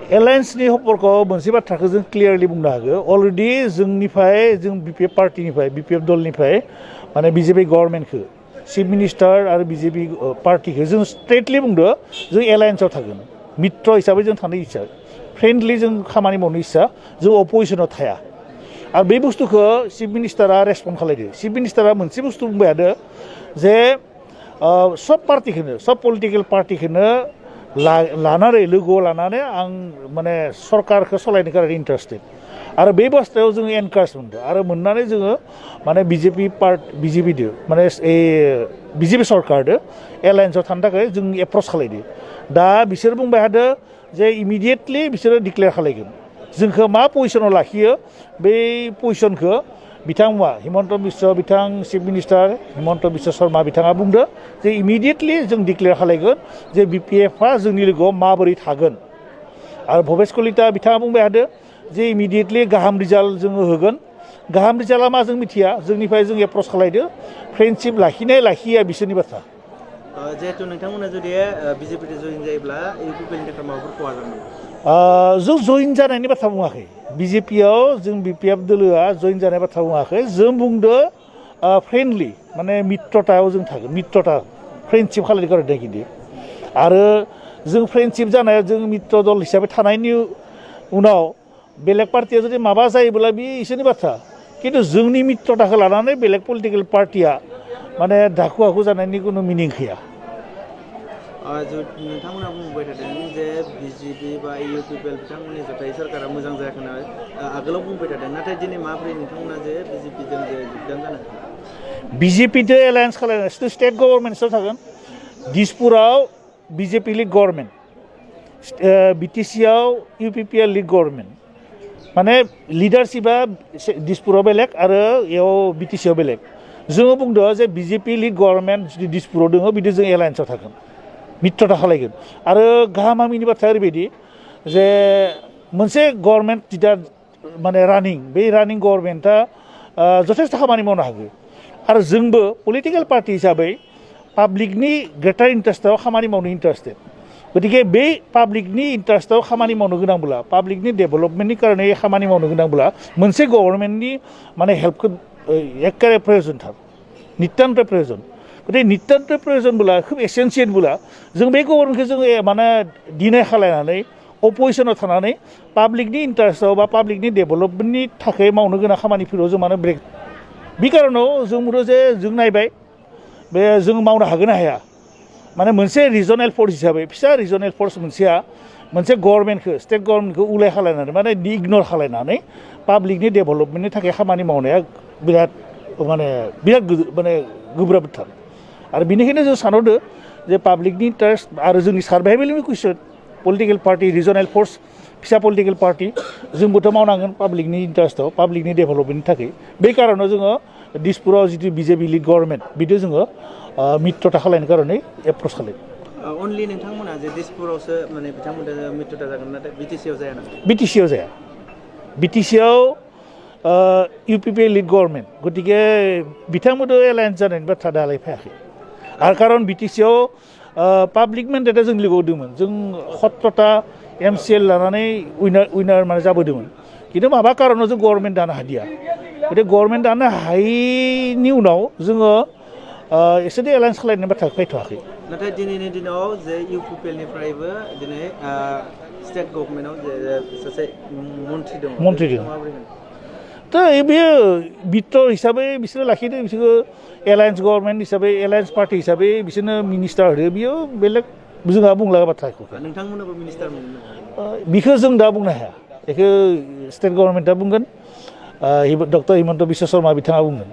एलायन्सनि हपरखौ मोनसे बाथ्राखौ जों क्लियारलि बुंनो हागौ अलरेडि जों बिपिएफ पार्टिनिफ्राय बिपिएफ दलनिफ्राय माने बिजेपि गभर्नमेन्टखौ चिफ मिनिस्टार आरो बिजेपि पार्टिखौ जों स्ट्रेटलि बुंदो जों एलायन्सआव थागोन मित्र हिसाबै जों थानो इच्छा फ्रेन्डलि जों खामानि मावनो इच्छा जों अपोजिसनाव थाया आरो बे बुस्थुखौ चिफ मिनिस्टारा रेसपन्ड खालामदो चिफ मिनिस्टारा मोनसे बुस्थु बुंबाय थादो जे सब पार्टिखौनो सब पलिटिकेल पार्टिखौनो लानानै लोगोआव लानानै आं माने सरकारखौ सालायनो थाखाय इन्टारेस्टेड आरो बे बाथ्रायाव जोङो एनकारेज मोनदों आरो मोननानै जोङो माने बिजेपिदो माने बिजेपि सरकारदो एलायन्सआव थानो थाखाय जों एप्रच खालायदो दा बिसोर बुंबाय थादो जे इमिडियेटलि बिसोरो डिक्लेयार खालायगोन जोंखौ मा पजिशनाव लाखियो बे पजिशनखौ बिथांमोना हिमन्त बिश्व बिथां चिफ मिनिस्टार हिमन्त बिश्व शर्मा बिथाङा बुंदो जे इमिडियेटलि जों डिक्लेयार खालायगोन जे बिपिएफआ जोंनि लोगोआव माबोरै थागोन आरो भबेस कलिता बिथाङा बुंबाय थादो जे इमिडियेटलि गाहाम रिजाल्ट जोङो होगोन गाहाम रिजाल्टआ मा जों मिथिया जोंनिफ्राय जों एप्रच खालायदो फ्रेन्डशिप लाखिनाय लाखिया बिसोरनि बाथ्रा जिहेतु नोंथांमोना जुदि बिजेपिजों जइन जायोब्ला इउपिपिएलनि थाखाय माबाफोर खहा जागोन जों जइन जानायनि बाथ्रा बुङाखै बिजेपिआव जों बिपिएफ दोलोआ जइन जानाय बाथ्रा बुङाखै जों बुंदो फ्रेन्डलि माने मित्रतायाव जों थागोन मित्रता फ्रेन्डशिप खालायनो गारदों खिन्थु आरो जों फ्रेन्डशिप जानायाव जों मित्र दल हिसाबै थानायनि उनाव बेलेग पार्टिया जुदि माबा जायोब्ला बे इसोरनि बाथ्रा खिन्थु जोंनि मित्रताखौ लानानै बेलेग पलिटिकेल पार्टिया माने दाखु आखु जानायनि कुनु मिनिं गैया नोंथांमोना बुंबाय थादों जे बिजेपि बा इउपिपिएल बिथांमोननि जथाय सरकारा मोजां जायाखै होनना आगोलाव बुंबाय थादों नाथाय दिनै माबोरै नोंथांमोना जे बिजेपिजों जे जोगदान जानो बिजेपिजों एलायन्स खालामनाय स्टेट गभर्नमेन्टसआव थागोन दिसपुराव बिजेपि लिड गभर्नमेन्ट बिटिसिआव इउपिपिएल लिड गभर्नमेन्ट माने लिडारशिपआ दिसपुराव बेलेग आरो इयाव बिटिसिआव बेलेग जोङो बुंदों जे बिजेपि लिड गभर्नमेन्ट जुदि दिसपुराव दङ बिदि जों एलायन्सआव थागोन मित्रता खालायगोन आरो गाहामामिनि बाथ्राया ओरैबायदि जे मोनसे गभर्नमेन्ट जिदा माने बे रानिं गभर्नमेन्टआ जथेस्थ खामानि मावनो हागौ आरो जोंबो पलिटिकेल पार्टि हिसाबै पाब्लिकनि ग्रेटार इन्टारेस्टआव खामानि मावनो इन्टारेस्टेड गतिके बे पाब्लिकनि इन्टारेस्टआव खामानि मावनो गोनांब्ला पाब्लिकनि डेभेलपमेन्टनि कारणे खामानि मावनो गोनांब्ला मोनसे गभर्नमेन्टनि माने हेल्पखौ एकेबारे प्रयोजनथार नितान्त प्रयोजन गतिके नितान्त प्रयोजनबोला खोब एसेन्सियेलबोला जों बे गभर्नमेन्टखौ जों माने डिनाय खालायनानै अपोजिसनाव थानानै पाब्लिकनि इन्टारेस्टआव बा पाब्लिकनि डेभेलपमेन्टनि थाखाय मावनो गोनां खामानिफोराव जों माने ब्रेक बे कारनाव जों बुंदों जे जों नायबाय बे जों मावनो हागोन ना हाया माने मोनसे रिजनेल फर्स हिसाबै फिसा रिजनेल फर्स मोनसेया मोनसे गभर्नमेन्टखौ स्टेट गभर्नमेन्टखौ उलाय खालायनानै माने इगनर खालायनानै पाब्लिकनि डेभेलपमेन्टनि थाखाय खामानि मावनाया बिराद माने गोब्राबथार आरो बेनिखायनो जों सानहरदो जे पाब्लिकनि इन्टारेस्ट आरो जोंनि सार्भाइभेलनि कुइसन पलिटिकेल पार्टि रिजनेल फर्स फिसा पलिटिकेल पार्टि जोंबोथ' मावनांगोन पाब्लिकनि इन्टारेस्टआव पाब्लिकनि डेभेलपमेन्टनि थाखाय बे कारनाव जोङो दिसपुराव जितु बिजेपि लिड गभर्नमेन्ट बिदि जोङो मित्रता खालायनो कारणे एप्रच खालायो अनलि नोंथांमोना जे दिसपुरावसो माने बिथांमोनजों मित्रता जागोन नाथाय बिटिसिआव जाया ना बिटिसिआव जाया बिटिसिआव इउपिपिएल लिड गभर्नमेन्ट गतिके बिथांमोनजों एलायन्स जानायनि बाथ्रा दालाय फैयाखै आरो कारन बिटिसिआव पाब्लिक मेन्डेटआ जोंनि लोगोआव दंमोन जों 17टा एमसिएल लानानै उइनार माने जाबोदोंमोन खिन्थु माबा कारनाव जों गभर्नमेन्ट दानो हादिया गतिके गभर्नमेन्ट दानो हायैनि उनाव जोङो एसेदि एलायन्स खालायनाय बाथ्रा फैथ'वाखै नाथाय दिनैनि दिनाव जे इउपिपिएलनिफ्रायबो दिनै स्टेट गभर्नमेन्टआव जे सासे मन्थ्रि दं दा बेयो मित्र हिसाबै बिसोरो लाखिदों बिसोरखौ एलायन्स गभर्नमेन्ट हिसाबै एलायन्स पार्टि हिसाबै बिसोरनो मिनिस्टार होदो बियो बेलेग जोंहा बुंलागा बाथ्राखौ नोंथांमोननोबो मिनिस्टार बिखौ जों दा बुंनो हाया बेखौ स्टेट गभर्नमेन्टआ बुंगोन डक्टर हिमन्त बिश्व शर्मा बिथाङा बुंगोन